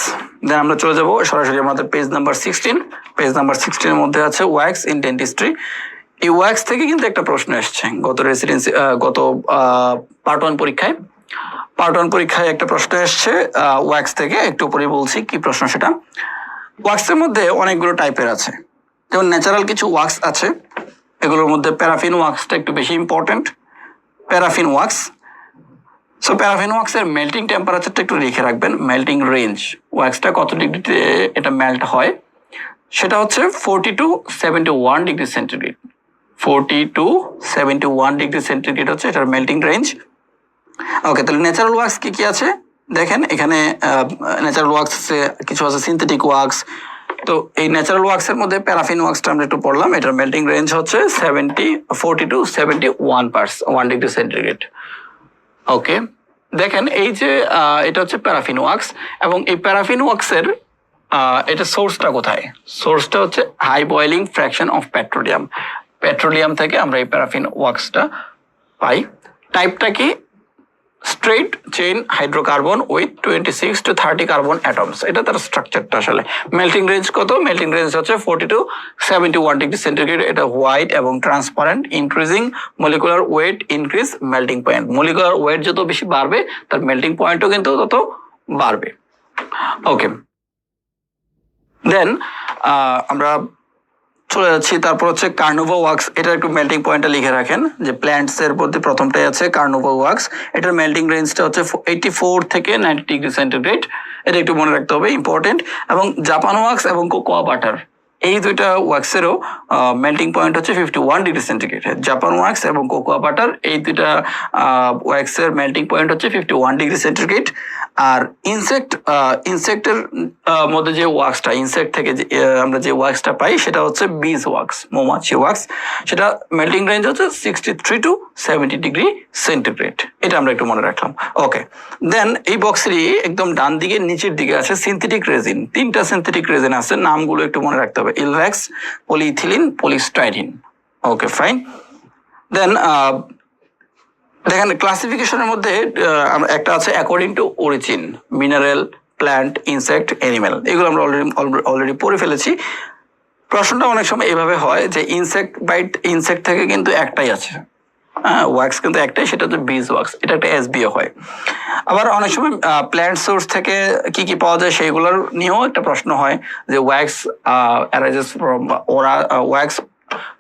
then আমরা চলে যাব সরাসরি আমাদের পেজ নাম্বার 16 এর মধ্যে আছে ওয়াক্স ইন ডেন্টিস্ট্রি। এই ওয়াক্স থেকে কিন্তু একটা প্রশ্ন এসছে গত রেসিডেন্সি গত পার্ট 1 পরীক্ষায়। পার্ট 1 পরীক্ষায় একটা প্রশ্ন এসছে ওয়াক্স থেকে, একটু পরে বলছি কি প্রশ্ন সেটা। ওয়াক্সের মধ্যে অনেকগুলো টাইপের আছে, যেমন ন্যাচারাল কিছু ওয়াক্স আছে, এগুলোর মধ্যে প্যারাফিন ওয়াক্সটা একটু বেশি important. Paraffin wax, so paraffin ওয়াক্সের মেল্টিং টেম্পারেচারটা একটু লিখে রাখবেন, মেল্টিং রেঞ্জ, ওয়াক্সটা কত ডিগ্রিতে এটা মেল্ট হয় সেটা হচ্ছে 40 to 71 degree centigrade. 40 to 71 degree centigrade হচ্ছে এটার মেল্টিং রেঞ্জ। ওকে, তাহলে ন্যাচারাল ওয়াক্স কি কি আছে দেখেন এখানে। ন্যাচারাল ওয়াক্স কিছু আছে, সিনথেটিক ওয়াক্স। তো এই ন্যাচারাল ওয়াক্সের মধ্যে প্যারাফিন ওয়াক্সটা আমরা একটু পড়লাম, এটার মেল্টিং রেঞ্জ হচ্ছে 40 to 71 ডিগ্রি সেন্টিগ্রেড। ওকে, দেখেন এই যে এটা হচ্ছে প্যারাফিন ওয়াক্স, এবং এই প্যারাফিন ওয়াক্সের এটা সোর্সটা কোথায়? সোর্সটা হচ্ছে high boiling fraction of petroleum. Petroleum থেকে আমরা এই প্যারাফিন ওয়াক্সটা পাই। টাইপটা কি? Straight chain hydrocarbon with 26 to 30 carbon atoms, এটা তার স্ট্রাকচারটা আসলে। মেল্টিং রেঞ্জ কত? মেল্টিং রেঞ্জ হচ্ছে 40 to 71 ডিগ্রি সেন্টিগ্রেড। এটা হোয়াইট এবং transparent. Increasing molecular weight increase melting point. Molecular weight যত বেশি বাড়বে তার মেল্টিং পয়েন্টও কিন্তু তত বাড়বে। ওকে, দেন আমরা চলে যাচ্ছি, তারপর হচ্ছে কার্নোভা ওয়াক্স। এটা একটু মেল্টিং পয়েন্টটা লিখে রাখেন যে প্ল্যান্টস এর মধ্যে প্রথমটাই আছে কার্নোভা ওয়াক্স। এটার মেল্টিং রেঞ্জটা হচ্ছে 84 থেকে 90 ডিগ্রি সেন্টিগ্রেড। এটা একটু মনে রাখতে হবে, ইম্পর্টেন্ট। এবং জাপান ওয়াক্স এবং কোকোয়া বাটার, এই দুইটা ওয়াক্সেরও মেল্টিং পয়েন্ট হচ্ছে 51 ডিগ্রি সেন্টিগ্রেড। জাপান ওয়াক্স এবং কোকোয়া বাটার এই দুইটা ওয়াক্সের মেল্টিং পয়েন্ট হচ্ছে 51 ডিগ্রি সেন্টিগ্রেড। আর ইনসেক্টের মধ্যে যে ওয়াক্সটা, ইনসেক্ট থেকে আমরা যে ওয়াক্সটা পাই সেটা হচ্ছে বিজ ওয়াক্স, মৌমাছি ওয়াক্স। সেটা মেল্টিং রেঞ্জ হচ্ছে 63 to 70 ডিগ্রি সেন্টিগ্রেড। এটা আমরা একটু মনে রাখলাম। ওকে, দেন এই বক্সেরই একদম ডান দিকে নিচের দিকে আছে সিনথেটিক রেজিন। 3টা সিনথেটিক রেজিন আছে, নামগুলো একটু মনে রাখতে হবে, ইলভ্যাক্স, পলিইথিলিন, পলিস্টাইরিন। ওকে, ফাইন। দেন দেখেন ক্লাসিফিকেশনের মধ্যে একটা আছে according to origin, mineral, plant, insect, animal. এগুলো আমরা অলরেডি পড়ে ফেলেছি। প্রশ্নটা অনেক সময় এভাবে হয় যে ইনসেক্ট থেকে কিন্তু একটাই আছে, ওয়াক্স কিন্তু একটাই, সেটা হচ্ছে বিজ ওয়াক্স। এটা একটা এসবিও হয়। আবার অনেক সময় প্ল্যান্ট সোর্স থেকে কি কি পাওয়া যায় সেগুলোর নিয়েও একটা প্রশ্ন হয় যে wax arises from wax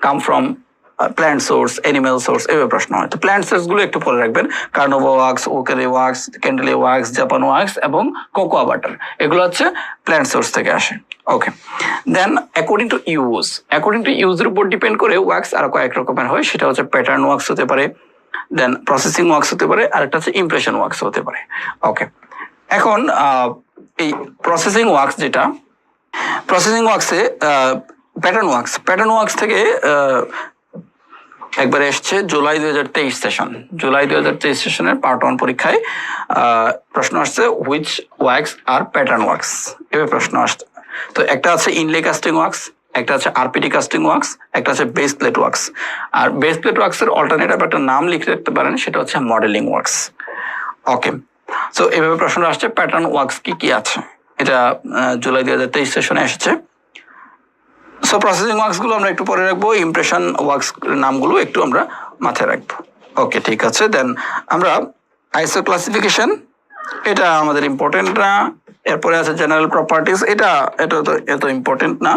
come from plant source, animal source, এভাবে প্রশ্ন হয়। তো প্ল্যান্ট সোর্স গুলো একটু পরে রাখবেন, carnauba wax, ouricury wax, candelilla wax, Japan wax এবং কোকোয়া বাটার, এগুলো হচ্ছে প্ল্যান্ট সোর্স থেকে আসে। ওকে, দেন অ্যাকর্ডিং টু ইউজের উপর ডিপেন্ড করে ওয়াক্স আর কয়েক রকমের হয়। সেটা হচ্ছে প্যাটার্ন ওয়াক্স হতে পারে, দেন প্রসেসিং ওয়াক্স হতে পারে, আর একটা হচ্ছে ইমপ্রেশন ওয়াক্স হতে পারে। ওকে, এখন এই প্রসেসিং ওয়াক্স যেটা, প্রসেসিং ওয়াক্সে প্যাটার্ন ওয়াক্স থেকে একবার এসছে জুলাই 2023 সেশন। জুলাই 2023 সেশনের পার্ট 1 পরীক্ষায় প্রশ্ন আসছে হুইচ ওয়াক্স আর প্যাটার্ন ওয়াক্স, এভাবে প্রশ্ন আসছে। তো একটা আছে ইনলে কাস্টিং ওয়াক্স, একটা আছে আরপিটি কাস্টিং ওয়াক্স, একটা আছে বেস প্লেট ওয়াক্স। আর বেস প্লেট ওয়াক্সের অল্টারনেটিভ একটা নাম লিখে রাখতে পারেন, সেটা হচ্ছে মডেলিং ওয়াক্স। ওকে, সো এভাবে প্রশ্ন আসছে প্যাটার্ন ওয়াক্স কি কি আছে, এটা জুলাই 2023 সেশনে এসেছে। সো প্রসেসিং ওয়াক্স গুলো আমরা একটু পরে রাখবো, ইমপ্রেশন ওয়াক্স নামগুলো একটু আমরা মাথায় রাখবো। ওকে, ঠিক আছে। দেন আমরা আইসো ক্লাসিফিকেশন, এটা আমাদের ইম্পর্টেন্ট না। এরপরে আছে জেনারেল প্রপার্টিজ, এটা তো এত ইম্পর্টেন্ট না।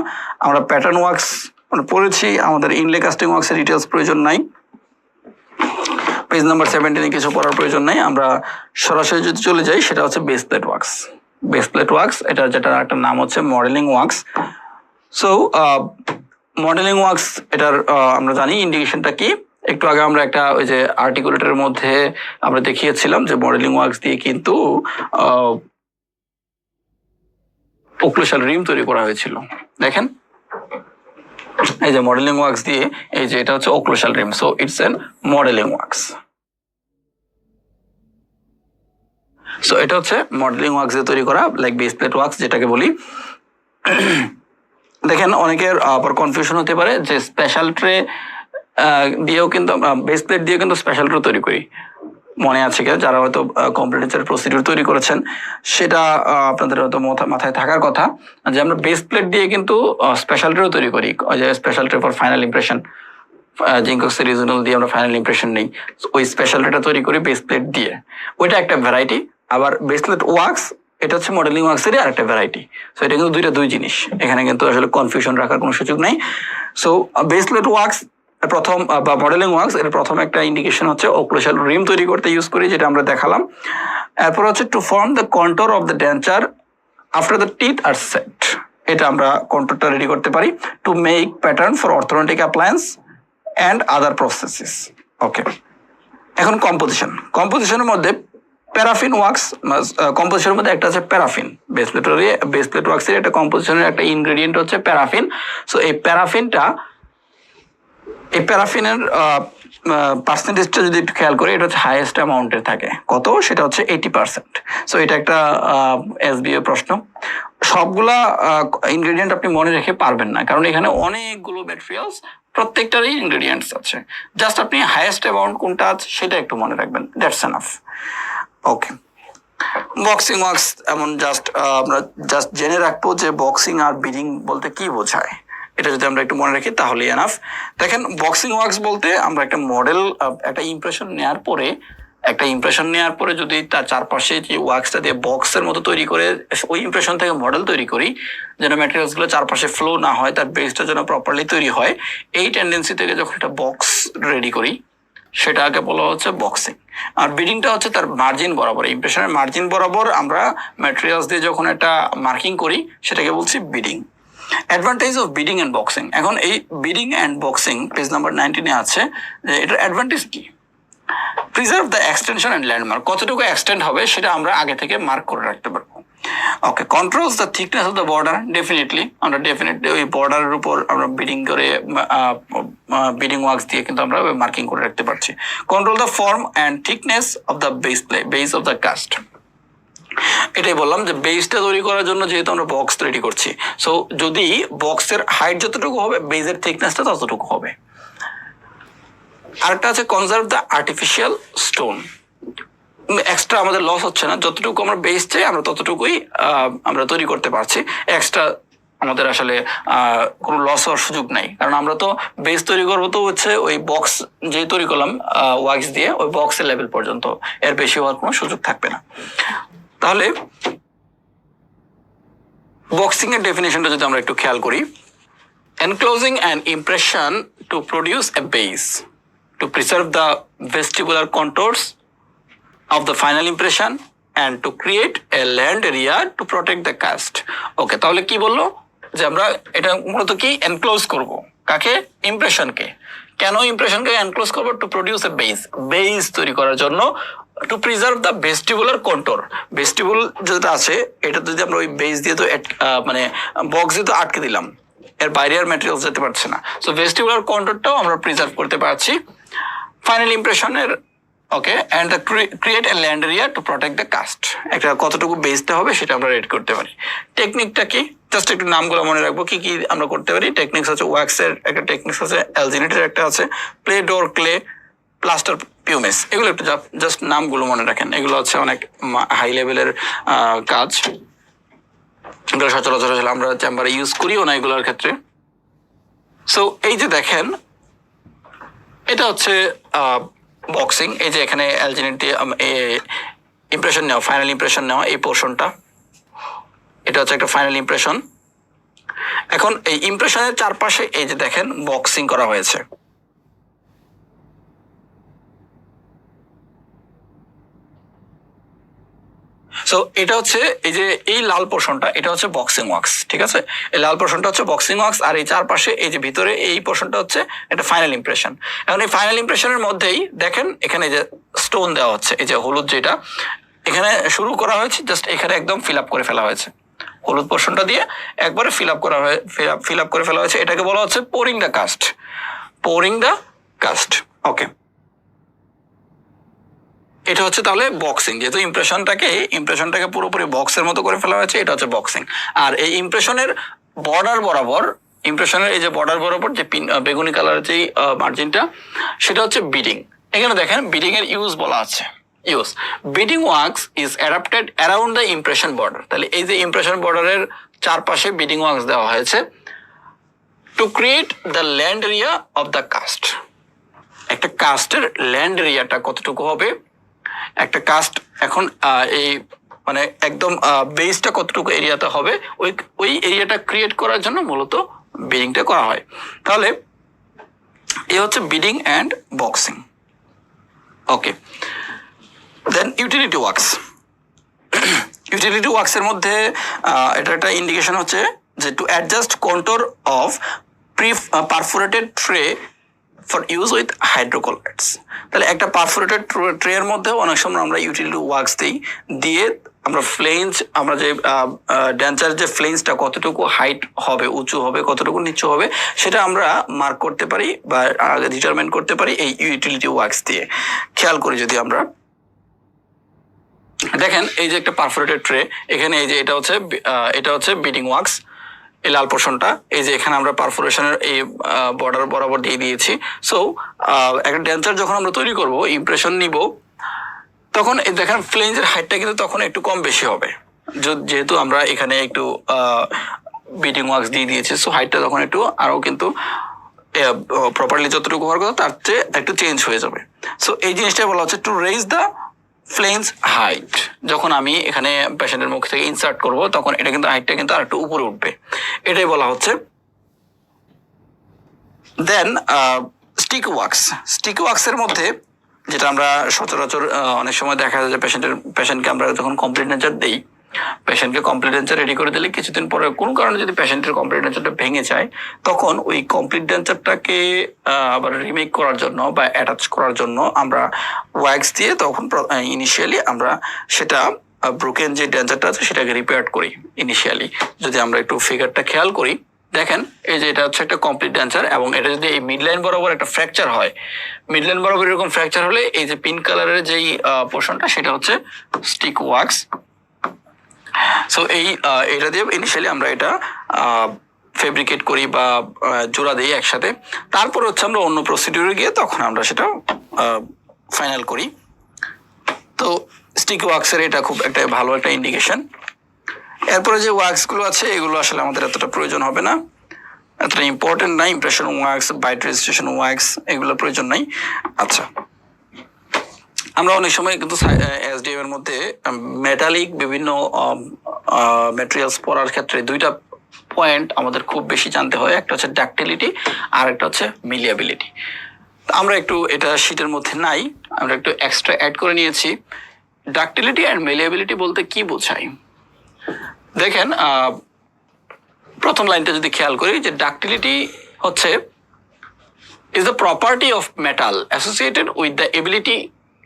আমরা প্যাটার্ন ওয়াক্স পড়েছি, আমাদের ইনলে কাস্টিং ওয়াক্সের ডিটেলস প্রয়োজন নাই। পেজ নাম্বার 17 কিছু পড়ার প্রয়োজন নাই। আমরা সরাসরি যদি চলে যাই, সেটা হচ্ছে base plate wax. Base plate wax এটা যেটার একটা নাম হচ্ছে modelling wax. So modelling wax এটার আমরা জানি ইন্ডিকেশনটা কি। একটু আগে আমরা একটা ওই যে আর্টিকুলেটের মধ্যে আমরা দেখিয়েছিলাম যে মডেলিং ওয়াক্স দিয়ে কিন্তু ওক্লুশাল রিম তৈরি করা হয়েছিল। দেখেন এই যে মডেলিং ওয়াক্স দিয়ে, এই যে এটা হচ্ছে occlusal rim, so it's an modelling wax. So এটা হচ্ছে মডেলিং ওয়াক্স দিয়ে তৈরি করা, লাইক বেস প্লেট ওয়াক্স যেটাকে বলি। দেখেন অনেকের আবার কনফিউশন হতে পারে যে স্পেশাল ট্রে দিয়েও কিন্তু, বেস প্লেট দিয়ে কিন্তু স্পেশাল ট্রে তৈরি করি। মনে আছে কি যারা হয়তো কম্পিউটার প্রসিডিউর তৈরি করেছেন, সেটা আপনাদের হয়তো মাথায় থাকার কথা যে আমরা বেস প্লেট দিয়ে কিন্তু স্পেশাল ট্রেও তৈরি করি, যে special tray for final impression. Zinc oxide regional দিয়ে আমরা ফাইনাল ইমপ্রেশন নেই, ওই স্পেশাল ডেটা তৈরি করি বেস প্লেট দিয়ে, ওইটা একটা ভ্যারাইটি। আবার বেস প্লেট ওয়াক্স এটা হচ্ছে মডেলিং ওয়াক্সেরই আর একটা ভ্যারাইটি। সো এটা কিন্তু দুই জিনিস, এখানে কিন্তু আসলে কনফিউশন রাখার কোনো সুযোগ নেই। সো বেস প্লেট ওয়াক্স প্রথম বা মডেলিং ওয়াক্স এর প্রথম একটা ইন্ডিকেশন হচ্ছে ওক্লুশাল রিম তৈরি করতে ইউজ করি, যেটা আমরা দেখালাম। এরপর হচ্ছে to form the control of the denture after the teeth are set, এটা আমরা কন্ট্রোলটা রেডি করতে পারি। To make pattern for orthodontic appliance and other processes. Okay, এখন কম্পোজিশনের মধ্যে প্যারাফিন ওয়াক্স, কম্পোজিশনের মধ্যে একটা আছে প্যারাফিন। বেস প্লেট ওয়াক্সের একটা কম্পোজিশনের একটা ইনগ্রেডিয়েন্ট হচ্ছে প্যারাফিন। সো এই প্যারাফিনের পার্সেন্টেজটা যদি একটু খেয়াল করি, এটা হচ্ছে হাইয়েস্ট অ্যামাউন্টের থাকে। কত? সেটা হচ্ছে 80%। সো এটা একটা এসবিএ প্রশ্ন। সবগুলা ইনগ্রেডিয়েন্ট আপনি মনে রেখে পারবেন না, কারণ এখানে অনেকগুলো ম্যাটেরিয়ালস, প্রত্যেকটারই ইনগ্রেডিয়েন্টস আছে। জাস্ট আপনি হাইয়েস্ট অ্যামাউন্ট কোনটা আছে সেটা একটু মনে রাখবেন, that's enough. Okay, boxing wax এমন আমরা জাস্ট জেনে রাখবো যে বক্সিং আর বিডিং বলতে কি বোঝায়, এটা যদি আমরা একটু মনে রাখি তাহলেই এনাফ। দেখেন, বক্সিং ওয়াক্স বলতে আমরা একটা মডেল, একটা ইমপ্রেশন নেওয়ার পরে যদি তার চারপাশে যে ওয়াক্সটা দিয়ে বক্সের মতো তৈরি করে ওই ইমপ্রেশন থেকে মডেল তৈরি করি, যেন ম্যাটেরিয়ালস গুলো চারপাশে ফ্লো না হয়, তার বেসটা যেন প্রপারলি তৈরি হয়, এই টেন্ডেন্সি থেকে যখন একটা বক্স রেডি করি সেটাকে বলা হচ্ছে বক্সিং। আর বিডিংটা হচ্ছে তার মার্জিন বরাবর, ইমপ্রেশনের মার্জিন বরাবর আমরা ম্যাটেরিয়ালস দিয়ে যখন একটা মার্কিং করি সেটাকে বলছি beading. Advantage of beading and boxing. এখন এই beading and boxing page number 19-এ আছে যে এটার অ্যাডভান্টেজ কি। Preserve the extension and landmark, কতটুকু এক্সটেন্ড হবে সেটা আমরা আগে থেকে মার্ক করে রাখতে পারবো। Okay, controls the thickness of the border, আমরা ডেফিনেটলি ওই বর্ডারের উপর আমরা বিডিং ওয়ার্কস দিয়ে কিন্তু আমরা মার্কিং করে রাখতে পারছি। Control the form and thickness of the base of the cast, এটাই বললাম যে বেসটা তৈরি করার জন্য যেহেতু আমরা বক্স রেডি করছি, সো যদি বক্সের হাইট যতটুকু হবে বেসের থিকনেসটা ততটুকু হবে। আরেকটা আছে conserve the artificial stone, extra আমাদের লস হচ্ছে না, যতটুকু আমরা বেস চাই আমরা ততটুকুই আমরা তৈরি করতে পারছি, এক্সট্রা আমাদের আসলে কোনো লস হওয়ার সুযোগ নাই। কারণ আমরা তো বেস তৈরি করবো তো হচ্ছে ওই বক্স যে তৈরি করলাম ওয়াক্স দিয়ে, ওই বক্সের লেভেল পর্যন্ত, এর বেশি হওয়ার কোনো সুযোগ থাকবে না। তাহলে বক্সিং এর ডেফিনেশনটা যদি আমরা একটু খেয়াল করি, enclosing an impression to produce a base to preserve the vestibular contours of the final impression and to create a land area to protect the cast. ওকে, তাহলে কি বললো যে আমরা এটা মূলত কি এনক্লোজ করব, কাকে? ইমপ্রেশনকে। কেন ইমপ্রেশনকে এনক্লোজ করব? টু প্রডিউস এ বেস তৈরি করার জন্য, two preserve the vestibular control. Vestibule যেটা আছে এটা যদি আমরা ওই বেস দিয়ে তো মানে বক্স দিয়ে তো আটকে দিলাম, এর বাইরে আর ম্যাটেরিয়াল যেতে পারছে না, সো ভেস্টিবুলার কন্ট্রোলটাও আমরা প্রিজার্ভ করতে পারছি ফাইনাল ইমপ্রেশনের। Okay, and the create a land area to protect the cast, একটা কতটুকু বেসটা হবে সেটা আমরা রেড করতে পারি। টেকনিকটা কি? জাস্ট একটু নামগুলো মনে রাখবো কি কি আমরা করতে পারি। টেকনিক্স আছে ওয়াক্সের একটা টেকনিক্স আছে, অ্যালজিনেটের একটা আছে, প্লে ডোর ক্লে, প্লাস্টার পিউমেস, এগুলো একটু জাস্ট নামগুলো মনে রাখেন, এগুলো হচ্ছে অনেক হাই লেভেলের কাজ, এগুলো সচরাচর আমরা চেম্বারে ইউজ করিও না এগুলোর ক্ষেত্রে। সো এই যে দেখেন, এটা হচ্ছে বক্সিং। এই যে এখানে অ্যালজিনেট দিয়ে ইমপ্রেশন নেওয়া, ফাইনাল ইমপ্রেশন নেওয়া, এই পোর্শনটা, এটা হচ্ছে একটা ফাইনাল ইমপ্রেশন। এখন এই ইমপ্রেশনের চারপাশে এই যে দেখেন বক্সিং করা হয়েছে। সো এটা হচ্ছে এই যে এই লাল পোর্শনটা, এটা হচ্ছে বক্সিং ওয়াক্স, ঠিক আছে? এই লাল পোর্শনটা হচ্ছে বক্সিং ওয়াক্স, আর এই চারপাশে এই যে ভিতরে এই পোর্শনটা হচ্ছে এটা ফাইনাল ইমপ্রেশন। এখন এই ফাইনাল ইমপ্রেশনের মধ্যেই দেখেন এখানে যে স্টোন দেওয়া হচ্ছে, এই যে হলুদ যেটা এখানে শুরু করা হয়েছে, জাস্ট এখানে একদম ফিল আপ করে ফেলা হয়েছে, হলুদ পোর্শনটা দিয়ে একবারে ফিল আপ করে ফেলা হয়েছে। এটাকে বলা হচ্ছে পোরিং দ্য কাস্ট। ওকে, এটা হচ্ছে তাহলে বক্সিং, যেহেতু ইমপ্রেশনটাকে পুরোপুরি বক্সের মতো করে ফেলা হয়েছে, এটা হচ্ছে বক্সিং। আর এই ইমপ্রেশনের বর্ডার বরাবর, ইমপ্রেশনের এই যে বর্ডার বরাবর যে বেগুনি কালারের যে মার্জিনটা, সেটা হচ্ছে বিডিং। এখানে দেখেন বিডিং এর ইউজ বলা আছে, beading works is adapted around the impression border. তাহলে এই যে ইমপ্রেশন বর্ডারের চারপাশে বিডিং ওয়ার্কস দেওয়া হয়েছে to create the land area of the cast. একটা কাস্টের ল্যান্ড এরিয়াটা কতটুকু হবে, একটা কাস্ট এখন এই মানে একদম বেসটা কতটুকু এরিয়াতে হবে, ওই ওই এরিয়াটা ক্রিয়েট করার জন্য মূলত বিডিংটা করা হয়। তাহলে এ হচ্ছে beading and boxing. Okay, then utility works. Utility ওয়ার্কসের মধ্যে এটা একটা ইন্ডিকেশন হচ্ছে যে to adjust control of perforated tray for use with hydrocolloids. তাহলে একটা পারফোরেটেড ট্রে এর মধ্যে অনেক সময় আমরা ইউটিলিটি ওয়ার্কস দিই, দিয়ে আমরা ফ্লেঞ্জ, আমরা যে ড্যান্সার যে ফ্লেঞ্জটা কতটুকু হাইট হবে, উঁচু হবে, কতটুকু নিচু হবে, সেটা আমরা মার্ক করতে পারি বা ডিটারমিন করতে পারি এই ইউটিলিটি ওয়ার্কস দিয়ে। খেয়াল করি যদি আমরা দেখেন, এই যে একটা পারফোরেটেড ট্রে, এখানে এই যে এটা হচ্ছে বিডিং ওয়ার্কস, এই লাল পোর্শনটা, এই যে এখানে আমরা পারফোরেশনের এই বর্ডার বরাবর দিয়ে দিয়েছি। সো একটা ড্যান্সার যখন আমরা তৈরি করব, ইমপ্রেশন নিব, তখন দেখেন ফ্লেঞ্জের হাইটটা কিন্তু তখন একটু কম বেশি হবে, যেহেতু আমরা এখানে একটু বিডিং ওয়ার্কস দিয়ে দিয়েছি। সো হাইটটা তখন একটু আরো কিন্তু প্রপারলি যতটুকু হওয়ার কথা তার চেয়ে একটু চেঞ্জ হয়ে যাবে। সো এই জিনিসটা বলা হচ্ছে two raise the flange height. যখন আমি এখানে পেশেন্টের মুখ থেকে ইনসার্ট করব, তখন এটা কিন্তু হাইটটা কিন্তু আর একটু উপরে উঠবে, এটাই বলা হচ্ছে। দেন স্টিক ওয়ার্কস। স্টিক ওয়ার্কসের মধ্যে যেটা আমরা সচরাচর অনেক সময় দেখা যায় যে পেশেন্টকে আমরা যখন কমপ্লিট নেচার দিই, পেশেন্টকে কমপ্লিট ডেঞ্চার রেডি করে দিলে কিছুদিন পরে কোনো কারণে যদি পেশেন্টের কমপ্লিট ডেঞ্চারটা ভেঙে যায়, তখন ওই কমপ্লিট ডেঞ্চারটাকে আবার রিমেক করার জন্য বা অ্যাটাচ করার জন্য আমরা ওয়্যাক্স দিয়ে তখন ইনিশিয়ালি আমরা সেটা ব্রোকেন যে ডেঞ্চারটা আছে সেটাকে রিপেয়ার করি ইনিশিয়ালি। যদি আমরা একটু ফিগারটা খেয়াল করি, দেখেন এই যে এটা হচ্ছে একটা কমপ্লিট ডেঞ্চার, এবং এটা যদি এই মিড লাইন বরাবর একটা ফ্র্যাকচার হয়, মিড লাইন বরাবর এরকম ফ্র্যাকচার হলে এই যে পিঙ্ক কালারের যেই পোর্শনটা সেটা হচ্ছে স্টিক ওয়ার্কস। সো এটা দিয়ে ইনিশিয়ালি আমরা এটা ফেব্রিকেট করি বা জোড়া দিই একসাথে। তারপর হচ্ছে আমরা অন্য প্রসিডিউরে গিয়ে তখন আমরা সেটা ফাইনাল করি। তো স্টিক ওয়ার্কসের এটা খুব একটা ভালো একটা ইন্ডিকেশন। এরপরে যে ওয়ার্কসগুলো আছে এগুলো আসলে আমাদের এতটা প্রয়োজন হবে না, এতটা ইম্পর্টেন্ট নাই। Impression works, bite registration works, এগুলো প্রয়োজন নাই। আচ্ছা, আমরা অনেক সময় কিন্তু এসডিএম এর মধ্যে মেটালিক বিভিন্ন ম্যাটেরিয়ালস পড়ার ক্ষেত্রে দুইটা পয়েন্ট আমাদের খুব বেশি জানতে হয়, একটা হচ্ছে ডাক্টিলিটি আর একটা হচ্ছে মিলিয়াবিলিটি। আমরা একটু এটা শীটের মধ্যে নাই, আমরা একটু এক্সট্রা অ্যাড করে নিয়েছি। ডাক্টিলিটি অ্যান্ড মিলিয়াবিলিটি বলতে কি বোঝায়, দেখেন প্রথম লাইনটা যদি খেয়াল করি, যে ডাক্টিলিটি হচ্ছে is the property of metal associated with the ability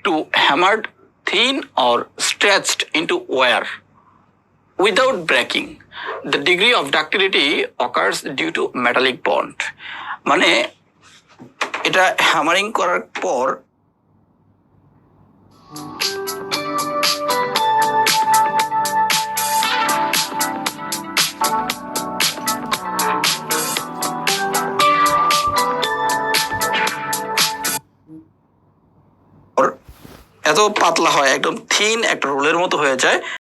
to hammered thin or stretched into wire without breaking. The degree of ductility occurs due to metallic bond. মানে এটা হ্যামারিং করার পর এত পাতলা হয়, একদম থিন একটা রোলের মতো হয়ে যায়।